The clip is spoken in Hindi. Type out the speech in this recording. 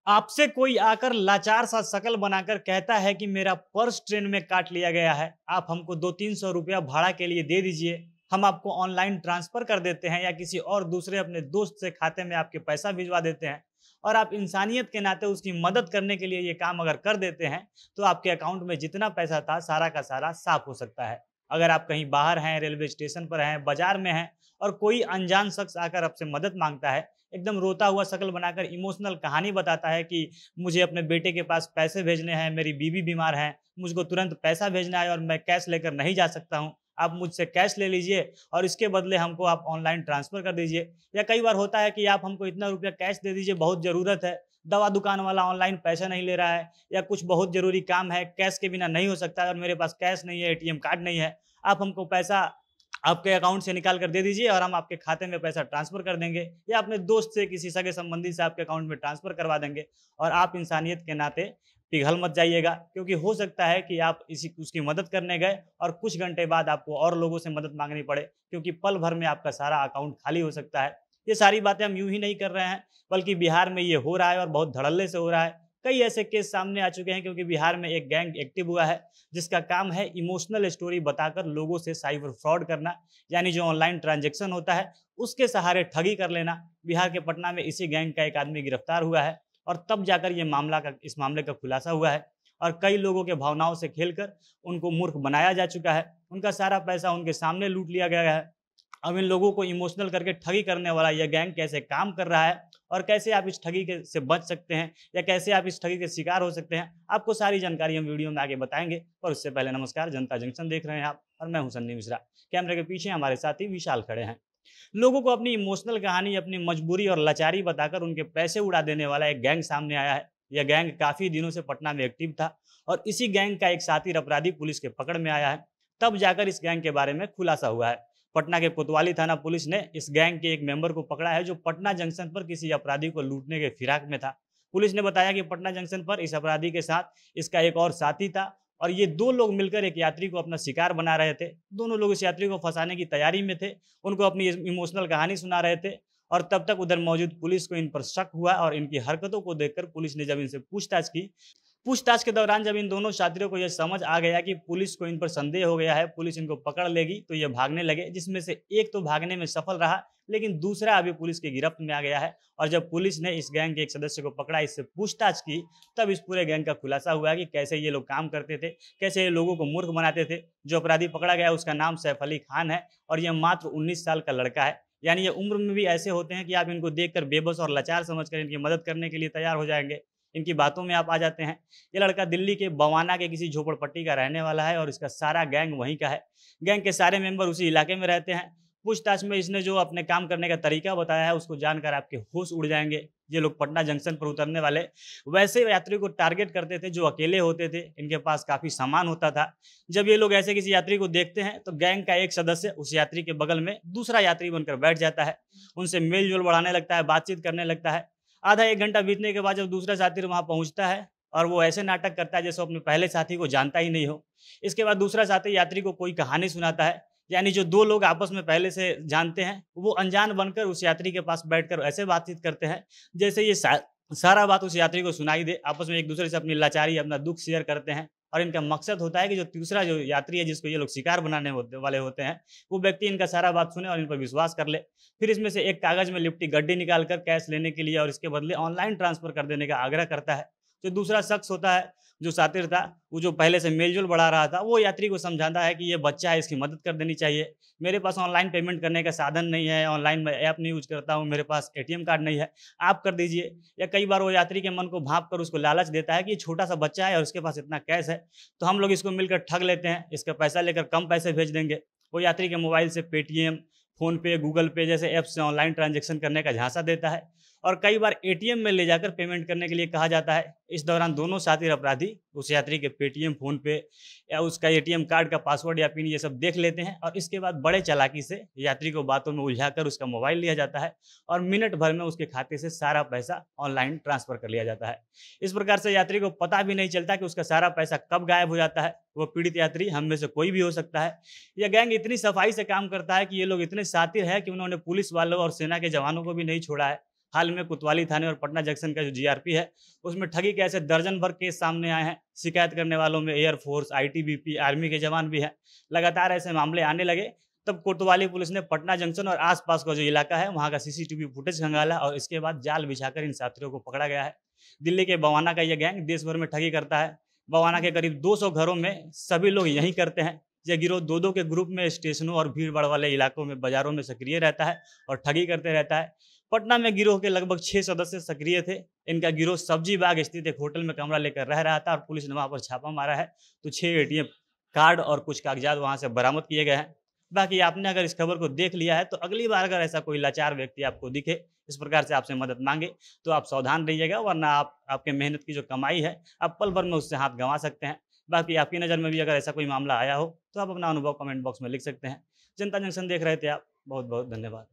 आपसे कोई आकर लाचार सा शकल बनाकर कहता है कि मेरा पर्स ट्रेन में काट लिया गया है, आप हमको 200-300 रुपया भाड़ा के लिए दे दीजिए, हम आपको ऑनलाइन ट्रांसफर कर देते हैं या किसी और दूसरे अपने दोस्त से खाते में आपके पैसा भिजवा देते हैं और आप इंसानियत के नाते उसकी मदद करने के लिए ये काम अगर कर देते हैं तो आपके अकाउंट में जितना पैसा था सारा का सारा साफ हो सकता है। अगर आप कहीं बाहर हैं, रेलवे स्टेशन पर हैं, बाजार में हैं और कोई अनजान शख्स आकर आपसे मदद मांगता है, एकदम रोता हुआ शक्ल बनाकर इमोशनल कहानी बताता है कि मुझे अपने बेटे के पास पैसे भेजने हैं, मेरी बीवी बीमार है, मुझको तुरंत पैसा भेजना है और मैं कैश लेकर नहीं जा सकता हूँ, आप मुझसे कैश ले लीजिए और इसके बदले हमको आप ऑनलाइन ट्रांसफ़र कर दीजिए। या कई बार होता है कि आप हमको इतना रुपया कैश दे दीजिए, बहुत ज़रूरत है, दवा दुकान वाला ऑनलाइन पैसा नहीं ले रहा है या कुछ बहुत ज़रूरी काम है, कैश के बिना नहीं हो सकता है और मेरे पास कैश नहीं है, एटीएम कार्ड नहीं है, आप हमको पैसा आपके अकाउंट से निकाल कर दे दीजिए और हम आपके खाते में पैसा ट्रांसफ़र कर देंगे या अपने दोस्त से, किसी सगे संबंधी से आपके अकाउंट में ट्रांसफ़र करवा देंगे। और आप इंसानियत के नाते पिघल मत जाइएगा, क्योंकि हो सकता है कि आप इसी उसकी मदद करने गए और कुछ घंटे बाद आपको और लोगों से मदद माँगनी पड़े, क्योंकि पल भर में आपका सारा अकाउंट खाली हो सकता है। ये सारी बातें हम यूँ ही नहीं कर रहे हैं, बल्कि बिहार में ये हो रहा है और बहुत धड़ल्ले से हो रहा है। कई ऐसे केस सामने आ चुके हैं, क्योंकि बिहार में एक गैंग एक्टिव हुआ है जिसका काम है इमोशनल स्टोरी बताकर लोगों से साइबर फ्रॉड करना, यानी जो ऑनलाइन ट्रांजैक्शन होता है उसके सहारे ठगी कर लेना। बिहार के पटना में इसी गैंग का एक आदमी गिरफ्तार हुआ है और तब जाकर इस मामले का खुलासा हुआ है और कई लोगों के भावनाओं से खेलकर उनको मूर्ख बनाया जा चुका है। उनका सारा पैसा उनके सामने लूट लिया गया है। अब इन लोगों को इमोशनल करके ठगी करने वाला यह गैंग कैसे काम कर रहा है और कैसे आप इस ठगी के से बच सकते हैं या कैसे आप इस ठगी के शिकार हो सकते हैं, आपको सारी जानकारी हम वीडियो में आगे बताएंगे। पर उससे पहले नमस्कार, जनता जंक्शन देख रहे हैं आप और मैं हूं सन्नी मिश्रा। कैमरे के पीछे हमारे साथी विशाल खड़े हैं। लोगों को अपनी इमोशनल कहानी, अपनी मजबूरी और लाचारी बताकर उनके पैसे उड़ा देने वाला एक गैंग सामने आया है। यह गैंग काफी दिनों से पटना में एक्टिव था और इसी गैंग का एक साथी अपराधी पुलिस के पकड़ में आया है। तब जाकर इस गैंग के बारे में खुलासा हुआ है। पटना के कोतवाली थाना पुलिस ने इस गैंग के एक मेंबर को पकड़ा है जो पटना जंक्शन पर किसी अपराधी को लूटने के फिराक में था। पुलिस ने बताया कि पटना जंक्शन पर इस अपराधी के साथ इसका एक और साथी था और ये दो लोग मिलकर एक यात्री को अपना शिकार बना रहे थे। दोनों लोग इस यात्री को फंसाने की तैयारी में थे, उनको अपनी इमोशनल कहानी सुना रहे थे और तब तक उधर मौजूद पुलिस को इन पर शक हुआ और इनकी हरकतों को देखकर पुलिस ने जब इनसे पूछताछ के दौरान जब इन दोनों छात्रों को यह समझ आ गया कि पुलिस को इन पर संदेह हो गया है, पुलिस इनको पकड़ लेगी, तो ये भागने लगे, जिसमें से एक तो भागने में सफल रहा लेकिन दूसरा अभी पुलिस की गिरफ्त में आ गया है। और जब पुलिस ने इस गैंग के एक सदस्य को पकड़ा, इससे पूछताछ की, तब इस पूरे गैंग का खुलासा हुआ कि कैसे ये लोग काम करते थे, कैसे ये लोगों को मूर्ख बनाते थे। जो अपराधी पकड़ा गया उसका नाम सैफ अली खान है और यह मात्र 19 साल का लड़का है। यानी ये उम्र में भी ऐसे होते हैं कि आप इनको देखकर बेबस और लाचार समझकर इनकी मदद करने के लिए तैयार हो जाएंगे। इनकी बातों में आप आ जाते हैं। ये लड़का दिल्ली के बवाना के किसी झोपड़पट्टी का रहने वाला है और इसका सारा गैंग वहीं का है। गैंग के सारे मेंबर उसी इलाके में रहते हैं। पूछताछ में इसने जो अपने काम करने का तरीका बताया है उसको जानकर आपके होश उड़ जाएंगे। ये लोग पटना जंक्शन पर उतरने वाले वैसे यात्री को टारगेट करते थे जो अकेले होते थे, इनके पास काफ़ी सामान होता था। जब ये लोग ऐसे किसी यात्री को देखते हैं तो गैंग का एक सदस्य उस यात्री के बगल में दूसरा यात्री बनकर बैठ जाता है, उनसे मेल जोल बढ़ाने लगता है, बातचीत करने लगता है। आधा 1 घंटा बीतने के बाद जब दूसरा साथी वहाँ पहुँचता है और वो ऐसे नाटक करता है जैसे अपने पहले साथी को जानता ही नहीं हो। इसके बाद दूसरा साथी यात्री को कोई कहानी सुनाता है, यानी जो 2 लोग आपस में पहले से जानते हैं वो अनजान बनकर उस यात्री के पास बैठकर ऐसे बातचीत करते हैं जैसे ये सारा बात उस यात्री को सुनाई दे। आपस में एक दूसरे से अपनी लाचारी, अपना दुख शेयर करते हैं और इनका मकसद होता है कि जो तीसरा जो यात्री है जिसको ये लोग शिकार बनाने वाले होते हैं, वो व्यक्ति इनका सारा बात सुने और इन पर विश्वास कर ले। फिर इसमें से एक कागज़ में लिपटी गड्डी निकालकर कैश लेने के लिए और इसके बदले ऑनलाइन ट्रांसफ़र कर देने का आग्रह करता है। जो दूसरा शख्स होता है, जो सातिर था, वो जो पहले से मेल-जोल बढ़ा रहा था, वो यात्री को समझाता है कि ये बच्चा है, इसकी मदद कर देनी चाहिए। मेरे पास ऑनलाइन पेमेंट करने का साधन नहीं है, ऑनलाइन मैं ऐप नहीं यूज़ करता हूँ, मेरे पास एटीएम कार्ड नहीं है, आप कर दीजिए। या कई बार वो यात्री के मन को भाँप कर उसको लालच देता है कि ये छोटा-सा बच्चा है और उसके पास इतना कैश है, तो हम लोग इसको मिलकर ठग लेते हैं, इसका पैसा लेकर कम पैसे भेज देंगे। वो यात्री के मोबाइल से पेटीएम, फ़ोनपे, गूगल पे जैसे ऐप से ऑनलाइन ट्रांज़ैक्शन करने का झांसा देता है और कई बार एटीएम में ले जाकर पेमेंट करने के लिए कहा जाता है। इस दौरान दोनों साथी अपराधी उस यात्री के पेटीएम, फ़ोनपे या उसका एटीएम कार्ड का पासवर्ड या पिन ये सब देख लेते हैं और इसके बाद बड़े चालाकी से यात्री को बातों में उलझाकर उसका मोबाइल लिया जाता है और मिनट भर में उसके खाते से सारा पैसा ऑनलाइन ट्रांसफ़र कर लिया जाता है। इस प्रकार से यात्री को पता भी नहीं चलता कि उसका सारा पैसा कब गायब हो जाता है। वो पीड़ित यात्री हम में से कोई भी हो सकता है। यह गैंग इतनी सफाई से काम करता है कि ये लोग इतने शातिर हैं कि उन्होंने पुलिस वालों और सेना के जवानों को भी नहीं छोड़ा है। हाल में कोतवाली थाने और पटना जंक्शन का जो जीआरपी है, उसमें ठगी के ऐसे दर्जन भर केस सामने आए हैं। शिकायत करने वालों में एयरफोर्स, आईटीबीपी, आर्मी के जवान भी हैं। लगातार ऐसे मामले आने लगे, तब कोतवाली पुलिस ने पटना जंक्शन और आसपास का जो इलाका है, वहाँ का सीसीटीवी फुटेज खंगाला और इसके बाद जाल बिछाकर इन साथियों को पकड़ा गया है। दिल्ली के बवाना का यह गैंग देश भर में ठगी करता है। बवाना के करीब 200 घरों में सभी लोग यही करते हैं। यह गिरोह दो के ग्रुप में स्टेशनों और भीड़-भाड़ वाले इलाकों में, बाजारों में सक्रिय रहता है और ठगी करते रहता है। पटना में गिरोह के लगभग 6 सदस्य सक्रिय थे। इनका गिरोह सब्जी बाग स्थित एक होटल में कमरा लेकर रह रहा था और पुलिस ने वहाँ पर छापा मारा है, तो 6 एटीएम कार्ड और कुछ कागजात वहाँ से बरामद किए गए हैं। बाकी आपने अगर इस खबर को देख लिया है, तो अगली बार अगर ऐसा कोई लाचार व्यक्ति आपको दिखे, इस प्रकार से आपसे मदद मांगे, तो आप सावधान रहिएगा, वरना आपके मेहनत की जो कमाई है, आप पल भर में उससे हाथ गंवा सकते हैं। बाकी आपकी नज़र में भी अगर ऐसा कोई मामला आया हो, तो आप अपना अनुभव कमेंट बॉक्स में लिख सकते हैं। जनता जंक्शन देख रहे थे आप, बहुत बहुत धन्यवाद।